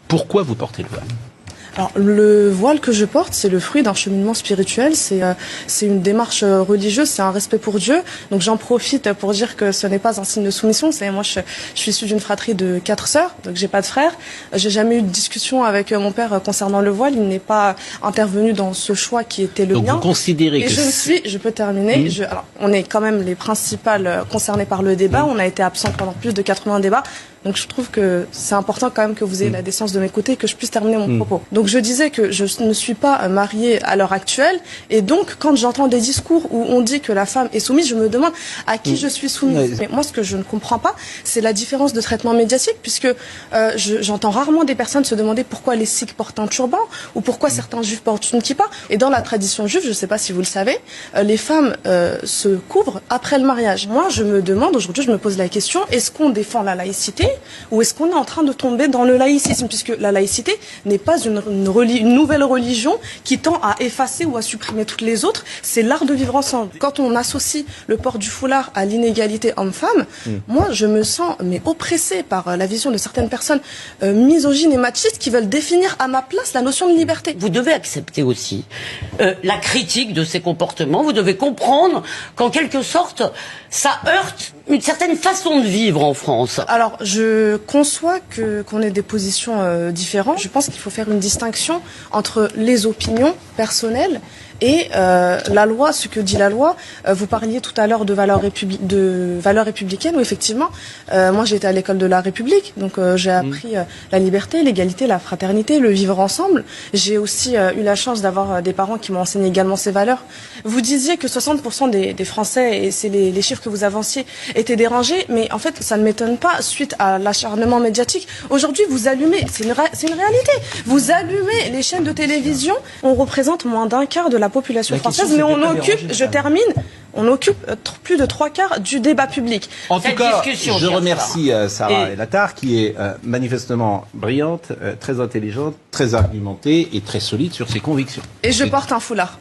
Pourquoi vous portez le voile? Alors, le voile que je porte, c'est le fruit d'un cheminement spirituel, c'est une démarche religieuse, c'est un respect pour Dieu. Donc j'en profite pour dire que ce n'est pas un signe de soumission. Moi, je suis issue d'une fratrie de 4 sœurs, donc j'ai pas de frère. J'ai jamais eu de discussion avec mon père concernant le voile. Il n'est pas intervenu dans ce choix qui était le mien. Donc vous considérez que... je peux terminer. Alors, on est quand même les principales concernées par le débat. On a été absents pendant plus de 80 débats. Donc je trouve que c'est important quand même que vous ayez la décence de m'écouter et que je puisse terminer mon propos. Donc je disais que je ne suis pas mariée à l'heure actuelle et donc quand j'entends des discours où on dit que la femme est soumise, je me demande à qui je suis soumise. Mais moi ce que je ne comprends pas, c'est la différence de traitement médiatique puisque j'entends rarement des personnes se demander pourquoi les sikhs portent un turban ou pourquoi certains juifs portent une kippa. Et dans la tradition juive, je ne sais pas si vous le savez, les femmes se couvrent après le mariage. Moi je me demande, aujourd'hui je me pose la question, est-ce qu'on défend la laïcité ou est-ce qu'on est en train de tomber dans le laïcisme, puisque la laïcité n'est pas une nouvelle religion qui tend à effacer ou à supprimer toutes les autres, c'est l'art de vivre ensemble. Quand on associe le port du foulard à l'inégalité homme-femme, moi je me sens oppressée par la vision de certaines personnes misogynes et machistes qui veulent définir à ma place la notion de liberté. Vous devez accepter aussi la critique de ces comportements, vous devez comprendre qu'en quelque sorte ça heurte une certaine façon de vivre en France. Alors, je conçois qu'on ait des positions différentes. Je pense qu'il faut faire une distinction entre les opinions personnelles et la loi, ce que dit la loi. Vous parliez tout à l'heure de valeurs républicaines, où effectivement, moi j'ai été à l'école de la République, donc j'ai appris la liberté, l'égalité, la fraternité, le vivre ensemble. J'ai aussi eu la chance d'avoir des parents qui m'ont enseigné également ces valeurs. Vous disiez que 60% des Français, et c'est les chiffres que vous avanciez, étaient dérangés, mais en fait ça ne m'étonne pas suite à l'acharnement médiatique. Aujourd'hui vous allumez, c'est une réalité, vous allumez les chaînes de télévision, on représente moins d'un quart de la population française, mais on occupe, je termine, on occupe plus de 3/4 du débat public. En tout cas, je remercie Sarah El Attar, qui est manifestement brillante, très intelligente, très argumentée et très solide sur ses convictions. Et je porte un foulard.